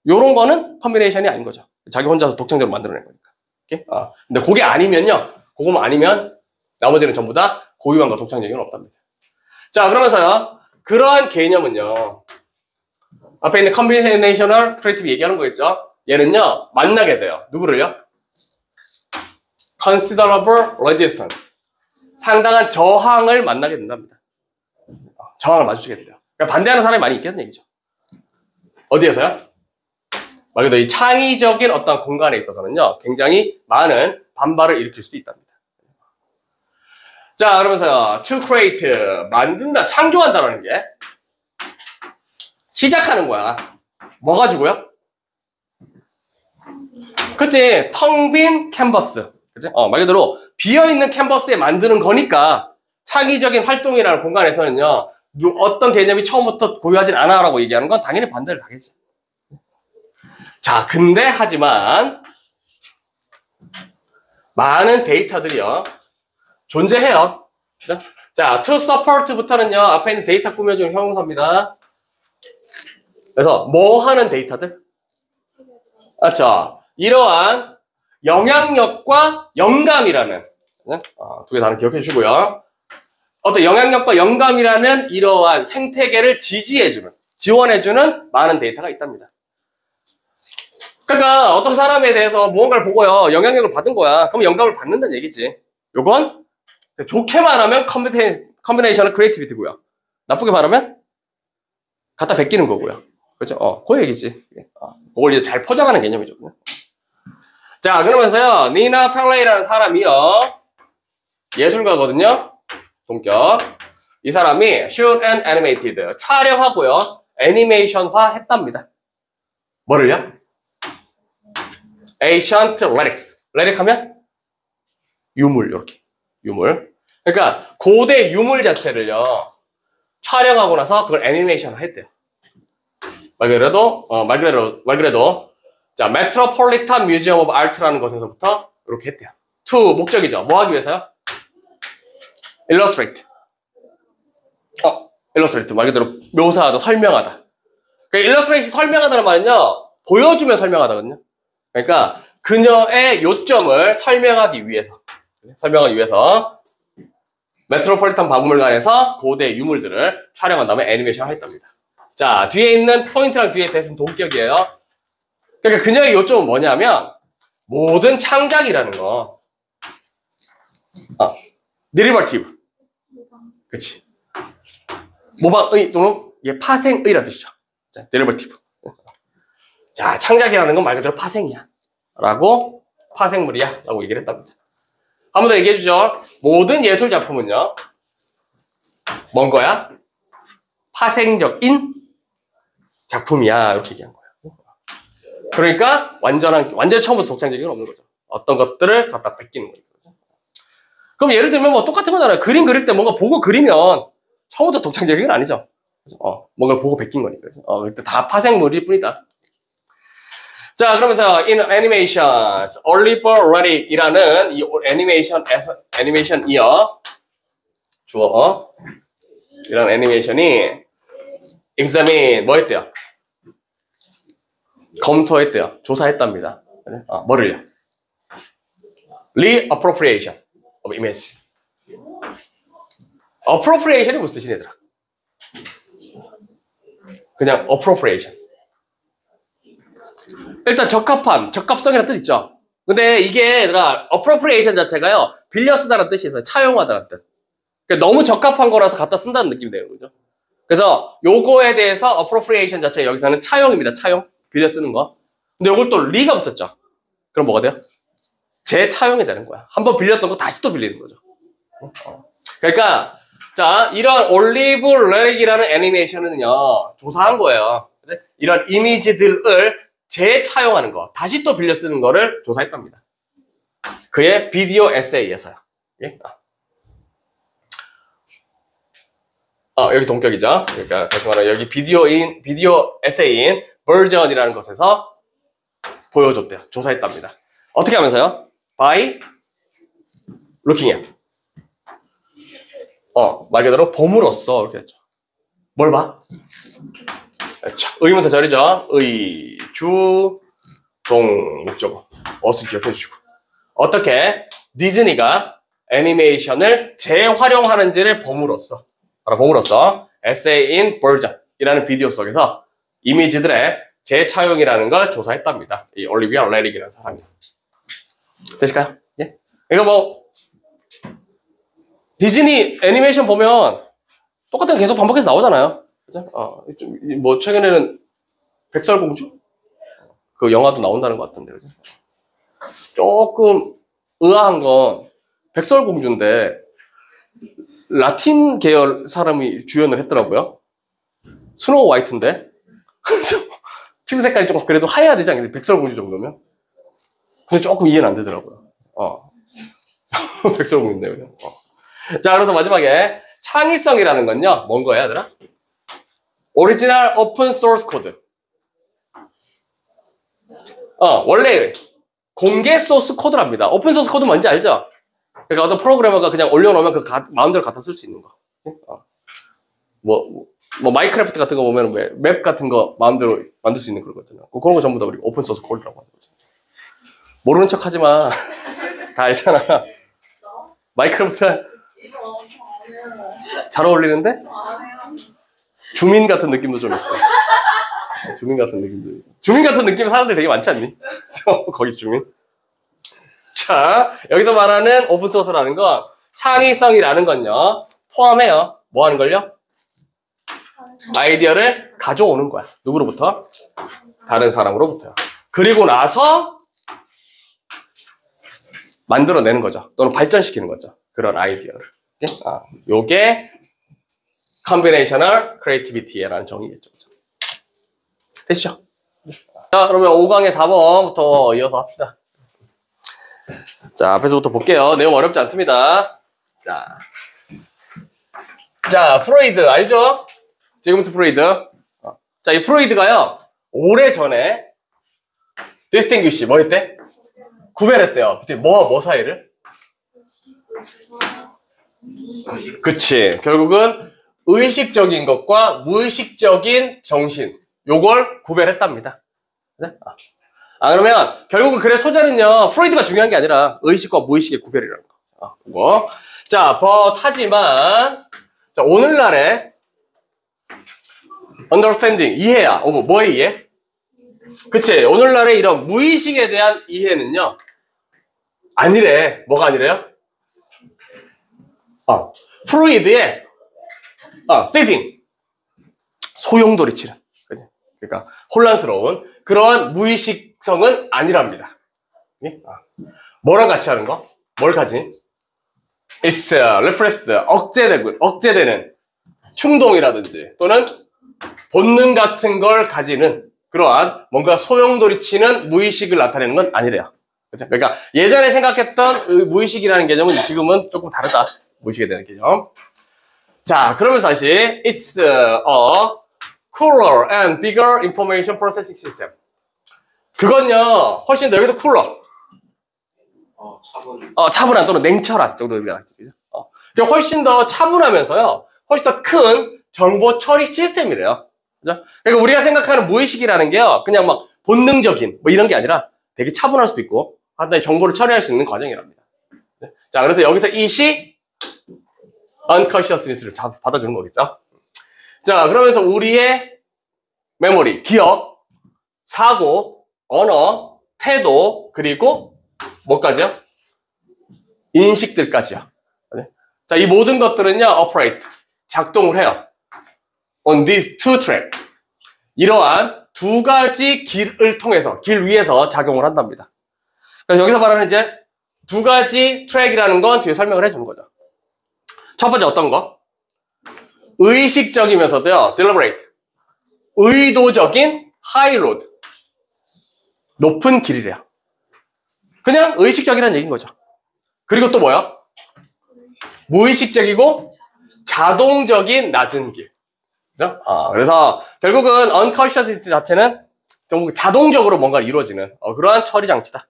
요런 거는 컨비네이션이 아닌 거죠. 자기 혼자서 독창적으로 만들어낸 거니까. 오케이? 근데 그게 아니면요. 그거만 아니면 나머지는 전부 다 고유한 거, 독창적인 건 없답니다. 자, 그러면서요. 그러한 개념은요. 앞에 있는 combinational creative 얘기하는 거겠죠. 얘는요. 만나게 돼요. 누구를요? considerable resistance. 상당한 저항을 만나게 된답니다. 저항을 마주치게 돼요. 그러니까 반대하는 사람이 많이 있겠다는 얘기죠. 어디에서요? 말 그대로 이 창의적인 어떤 공간에 있어서는요, 굉장히 많은 반발을 일으킬 수도 있답니다. 자, 그러면서요, to create, 만든다, 창조한다라는 게, 시작하는 거야. 뭐 가지고요? 그치? 텅 빈 캔버스. 그치? 말 그대로, 비어있는 캔버스에 만드는 거니까, 창의적인 활동이라는 공간에서는요, 어떤 개념이 처음부터 고유하진 않아라고 얘기하는 건 당연히 반대를 당했지. 자, 근데 하지만 많은 데이터들이요 존재해요. 자, to support부터는요 앞에 있는 데이터 꾸며주는 형용사입니다. 그래서 뭐 하는 데이터들? 그렇죠. 이러한 영향력과 영감이라는 두 개 단어 기억해 주시고요. 어떤 영향력과 영감이라는 이러한 생태계를 지지해주는, 지원해주는 많은 데이터가 있답니다. 그러니까 어떤 사람에 대해서 무언가를 보고요 영향력을 받은 거야. 그럼 영감을 받는다는 얘기지. 요건 좋게 말하면 컨비네이션은 크리에이티비티고요. 나쁘게 말하면 갖다 베끼는 거고요. 그렇죠? 그 얘기지. 그걸 이제 잘 포장하는 개념이죠. 자, 그러면서요 니나 펠레이라는 사람이요 예술가거든요. 동격. 이 사람이 shoot and animated 촬영하고요 애니메이션화 했답니다. 뭐를요? ancient relics. relic 하면 유물, 이렇게. 유물. 그러니까 고대 유물 자체를요 촬영하고 나서 그걸 애니메이션을 했대요. 말 그대로 자, 메트로폴리탄 뮤지엄 오브 아트라는 것에서부터 이렇게 했대요. to 목적이죠. 뭐 하기 위해서요? illustrate. illustrate 말 그대로 묘사하다, 설명하다. 그러니까 illustrate 설명하다는 말은요 보여주면 설명하다거든요. 그러니까 그녀의 요점을 설명하기 위해서 메트로폴리탄 박물관에서 고대 유물들을 촬영한 다음에 애니메이션을 했답니다. 자, 뒤에 있는 포인트랑 뒤에 대해서는 동격이에요. 그러니까 그녀의 요점은 뭐냐면 모든 창작이라는 거 derivative. 그치? 모방의 또는 파생의라는 뜻이죠. 자, derivative. 자, 창작이라는 건 말 그대로 파생이야. 라고, 파생물이야. 라고 얘기를 했답니다. 한 번 더 얘기해 주죠. 모든 예술 작품은요, 뭔 거야? 파생적인 작품이야. 이렇게 얘기한 거예요. 그러니까, 완전히 처음부터 독창적인 건 없는 거죠. 어떤 것들을 갖다 베끼는 거죠. 그럼 예를 들면 뭐 똑같은 거잖아요. 그림 그릴 때 뭔가 보고 그리면 처음부터 독창적인 건 아니죠. 뭔가 보고 베낀 거니까. 다 파생물일 뿐이다. 자, 그러면서 in animations, Oliver Reed이라는 이 애니메이션이요 주어 이런 애니메이션이 examine 뭐 했대요? 검토했대요. 조사했답니다. 뭐를요? reappropriation of image. appropriation이 무슨 뜻이냐 얘들아? 그냥 appropriation. 일단 적합함, 적합성이라는 뜻 있죠. 근데 이게 얘들아 appropriation 자체가요 빌려 쓰다는 뜻이 있어요. 차용하다는 뜻. 그러니까 너무 적합한 거라서 갖다 쓴다는 느낌이 되는 거죠. 그래서 요거에 대해서 appropriation 자체 여기서는 차용입니다. 차용. 빌려 쓰는 거. 근데 요걸 또 리가 붙었죠. 그럼 뭐가 돼요? 재차용이 되는 거야. 한번 빌렸던 거 다시 또 빌리는 거죠. 그러니까 자 이런 올리브 레릭이라는 애니메이션은요 조사한 거예요. 이런 이미지들을 재차용하는 거, 다시 또 빌려 쓰는 거를 조사했답니다. 그의 비디오 에세이에서요. 예? 여기 동격이죠. 그러니까 다시 말하면 여기 비디오 에세이인 버전이라는 것에서 보여줬대요. 조사했답니다. 어떻게 하면서요? By looking at. 말 그대로 봄으로써 이렇게 했죠. 뭘 봐? 그렇죠. 의문사 절이죠. 의, 주, 동, 목적어. 어수 기억해 주시고. 어떻게 디즈니가 애니메이션을 재활용하는지를 봄으로써, 바로 봄으로써 Essay in Version 이라는 비디오 속에서 이미지들의 재차용이라는 걸 조사했답니다. 이 올리비아 레릭이라는 사람이. 되실까요? 예? 이거 뭐 디즈니 애니메이션 보면 똑같은 게 계속 반복해서 나오잖아요. 그죠? 뭐 최근에는 백설공주? 그 영화도 나온다는 것 같은데, 그죠? 조금 의아한 건 백설공주인데 라틴 계열 사람이 주연을 했더라고요. 스노우 화이트인데 피부 색깔이 조금 그래도 하얘야 되지 않겠어요? 백설공주 정도면? 근데 조금 이해는 안 되더라고요. 백설공주인데 그냥. 자, 그래서 마지막에 창의성이라는 건요, 뭔 거야, 얘들아? 오리지널 오픈 소스 코드. 원래 공개 소스 코드랍니다. 오픈 소스 코드 뭔지 알죠? 그러니까 어떤 프로그래머가 그냥 올려놓으면 그 마음대로 갖다 쓸 수 있는 거. 뭐 마이크래프트 같은 거 보면 맵 같은 거 마음대로 만들 수 있는 그런 거거든요. 그런 거 전부 다 우리 오픈 소스 코드라고 하는 거죠. 모르는 척 하지 마. 다 알잖아. 마이크래프트 잘 어울리는데? 주민 같은 느낌도 좀 있고. 주민 같은 느낌도 있고. 주민 같은 느낌 사람들이 되게 많지 않니? 거기 주민. 자, 여기서 말하는 오픈소스라는 건 창의성이라는 건요. 포함해요. 뭐 하는 걸요? 아이디어를 가져오는 거야. 누구로부터? 다른 사람으로부터요. 그리고 나서 만들어내는 거죠. 또는 발전시키는 거죠. 그런 아이디어를. 요게 combinational creativity라는 정의겠죠. 되시죠? 자, 그러면 5강의 4번부터 이어서 합시다. 자, 앞에서부터 볼게요. 내용 어렵지 않습니다. 자, 프로이드 알죠? 지금부터 프로이드. 자, 이 프로이드가요, 오래전에 distinguish 뭐 했대? 구별했대요. 뭐 사이를? 그치. 결국은 의식적인 것과 무의식적인 정신, 요걸 구별했답니다. 그러면 결국은 글의 소재는요, 프로이드가 중요한 게 아니라 의식과 무의식의 구별이라는 거. 그거. 자, 하지만 자, 오늘날의 understanding, 이해야. 뭐의 이해? 그치. 오늘날의 이런 무의식에 대한 이해는요, 아니래. 뭐가 아니래요? 프로이드의 setting. 소용돌이치는. 그치? 그러니까 혼란스러운 그러한 무의식성은 아니랍니다. 뭐랑 같이 하는 거? 뭘 가진? It's repressed, 억제되는 충동이라든지 또는 본능 같은 걸 가지는 그러한 뭔가 소용돌이치는 무의식을 나타내는 건 아니래요. 그렇죠? 그러니까 예전에 생각했던 무의식이라는 개념은 지금은 조금 다르다. 무의식에 대한 개념. 자, 그러면서 다시 It's a cooler and bigger information processing system. 그건요, 훨씬 더 여기서 쿨러. 차분한 또는 냉철한 정도 의미가 나겠죠. 훨씬 더 차분하면서요, 훨씬 더 큰 정보 처리 시스템이래요. 그죠? 그러니까 우리가 생각하는 무의식이라는 게요, 그냥 막 본능적인 뭐 이런 게 아니라 되게 차분할 수도 있고, 간단히 정보를 처리할 수 있는 과정이랍니다. 자, 그래서 여기서 이시 unconsciousness를 받아주는 거겠죠. 자, 그러면서 우리의 메모리, 기억, 사고, 언어, 태도, 그리고 뭐까지요? 인식들까지요. 자, 이 모든 것들은요, operate, 작동을 해요. on these two track. 이러한 두 가지 길을 통해서, 길 위에서 작용을 한답니다. 그래서 여기서 말하는 이제 두 가지 트랙이라는 건 뒤에 설명을 해주는 거죠. 첫 번째 어떤 거? 의식적이면서도요, deliberate. 의도적인 high road. 높은 길이래요. 그냥 의식적이라는 얘기인 거죠. 그리고 또 뭐야? 무의식적이고 자동적인 낮은 길. 그죠? 그래서 결국은 unconscious 자체는 좀 자동적으로 뭔가를 이루어지는 그러한 처리 장치다.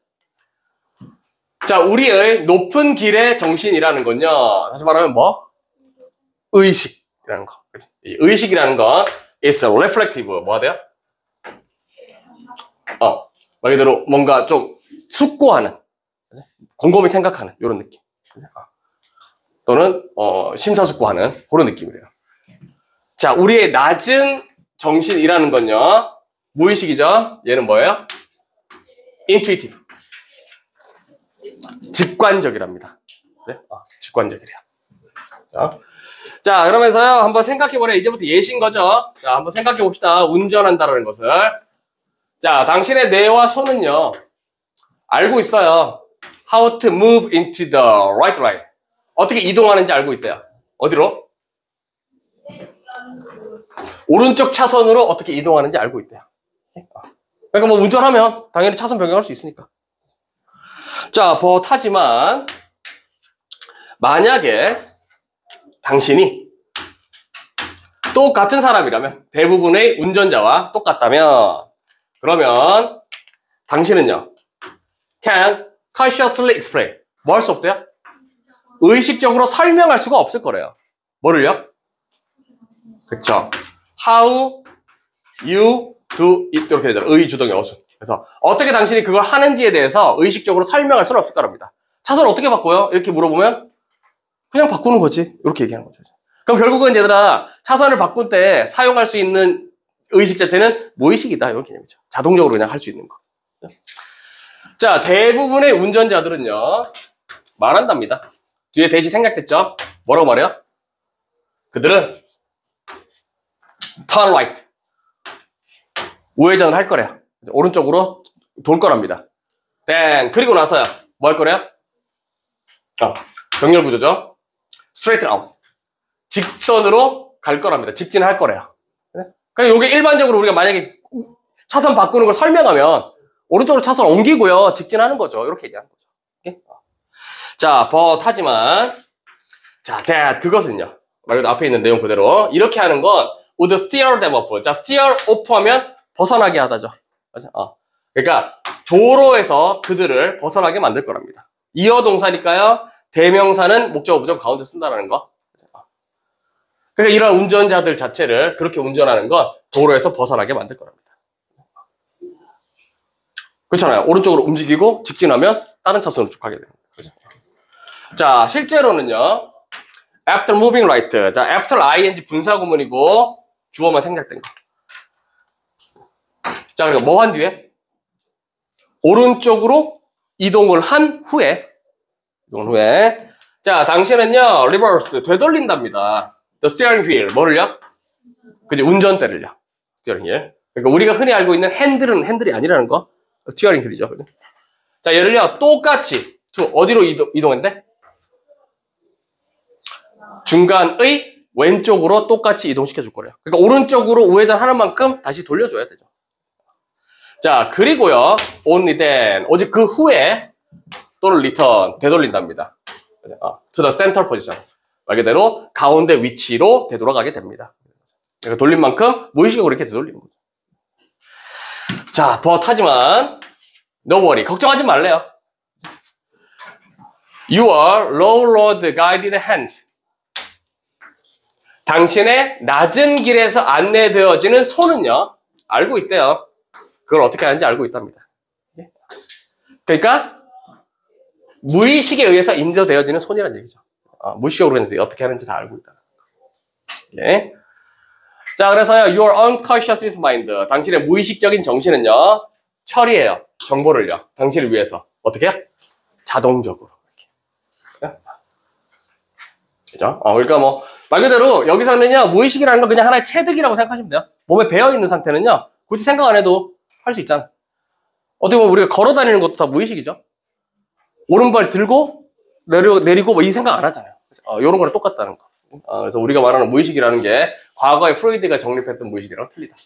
자, 우리의 높은 길의 정신이라는 건요, 다시 말하면 뭐? 의식이라는 거. 그치? 이 의식이라는 건 is reflective. 뭐가 돼요? 말 그대로 뭔가 좀 숙고하는, 그치? 곰곰이 생각하는 이런 느낌. 또는 심사숙고하는 그런 느낌이래요. 자, 우리의 낮은 정신이라는 건요, 무의식이죠. 얘는 뭐예요? intuitive. 직관적이랍니다. 네? 직관적이래요. 자, 그러면서요, 한번 생각해보래. 이제부터 예시인 거죠. 자, 한번 생각해봅시다. 운전한다라는 것을. 자, 당신의 뇌와 손은요, 알고 있어요. How to move into the right line. 어떻게 이동하는지 알고 있대요. 어디로? 오른쪽 차선으로 어떻게 이동하는지 알고 있대요. 그러니까 뭐 운전하면 당연히 차선 변경할 수 있으니까. 자, 하지만 만약에 당신이 똑같은 사람이라면, 대부분의 운전자와 똑같다면, 그러면 당신은요, can consciously explain. 뭐 할 수 없대요? 의식적으로 설명할 수가 없을 거래요. 뭐를요? 그쵸. How you do it. 이렇게 되잖아요. 의주동의 어순. 그래서 어떻게 당신이 그걸 하는지에 대해서 의식적으로 설명할 수는 없을 거랍니다. 차선을 어떻게 바꿔요? 이렇게 물어보면 그냥 바꾸는 거지. 이렇게 얘기하는 거죠. 그럼 결국은 얘들아, 차선을 바꿀 때 사용할 수 있는 의식 자체는 무의식이다. 이런 개념이죠. 자동적으로 그냥 할 수 있는 거. 자, 대부분의 운전자들은요, 말한답니다. 뒤에 대시 생략됐죠? 뭐라고 말해요? 그들은 turn right. 우회전을 할 거래요. 오른쪽으로 돌 거랍니다. 그리고 나서야 뭐 할 거래요? 정렬 구조죠. straight out. 직선으로 갈 거랍니다. 직진할 거래요. 그러니까 이게 일반적으로 우리가 만약에 차선 바꾸는 걸 설명하면 오른쪽으로 차선 옮기고요, 직진하는 거죠. 이렇게 얘기하는 거죠. 오케이? 자, 하지만 자, 그것은요, 말 그대로 앞에 있는 내용 그대로 이렇게 하는 건 would steer them off. 자, steer off 하면 벗어나게 하다죠. 맞죠? 그러니까 도로에서 그들을 벗어나게 만들 거랍니다. 이어 동사니까요, 대명사는 목적어 부정 가운데 쓴다라는 거. 그러니까 이런 운전자들 자체를 그렇게 운전하는 건 도로에서 벗어나게 만들 거랍니다. 그렇잖아요. 오른쪽으로 움직이고 직진하면 다른 차선으로 쭉 가게 됩니다. 그렇죠? 자, 실제로는요, after moving right. 자, after ing 분사구문이고 주어만 생략된 거. 자, 그러니까 뭐 한 뒤에? 오른쪽으로 이동을 한 후에. 자, 당신은요, reverse, 되돌린답니다. The steering wheel, 뭐를요? 그죠, 운전대를요. steering wheel. 그러니까 우리가 흔히 알고 있는 핸들은 핸들이 아니라는 거. 스티어링 휠이죠. 자, 예를요, 똑같이 어디로 이동했는데? 중간의 왼쪽으로 똑같이 이동시켜 줄 거래요. 그러니까 오른쪽으로 우회전 하는 만큼 다시 돌려줘야 되죠. 자, 그리고요, only then, 오직 그 후에 또는 return, 되돌린답니다. to the center position. 말 그대로 가운데 위치로 되돌아가게 됩니다. 그러니까 돌린 만큼 무의식적으로 이렇게 되돌리는 거죠. 자, 하지만 no worry, 걱정하지 말래요. Your low road guided hand. 당신의 낮은 길에서 안내되어지는 손은요, 알고 있대요. 그걸 어떻게 하는지 알고 있답니다. 그러니까, 무의식에 의해서 인도되어지는 손이라는 얘기죠. 무의식적으로 어떻게 하는지 다 알고 있다. 예. 자, 그래서요, your unconscious mind. 당신의 무의식적인 정신은요, 처리해요. 정보를요. 당신을 위해서. 어떻게 해요? 자동적으로. 이렇게. 그죠? 그러니까 뭐, 말 그대로 여기서는요, 무의식이라는 건 그냥 하나의 체득이라고 생각하시면 돼요. 몸에 배어있는 상태는요, 굳이 생각 안 해도 할 수 있잖아. 어떻게 보면 우리가 걸어 다니는 것도 다 무의식이죠. 오른발 들고, 내리고 뭐 이 생각 안 하잖아요. 요런 거랑 똑같다는 거. 그래서 우리가 말하는 무의식이라는 게 과거에 프로이드가 정립했던 무의식이랑 틀리다.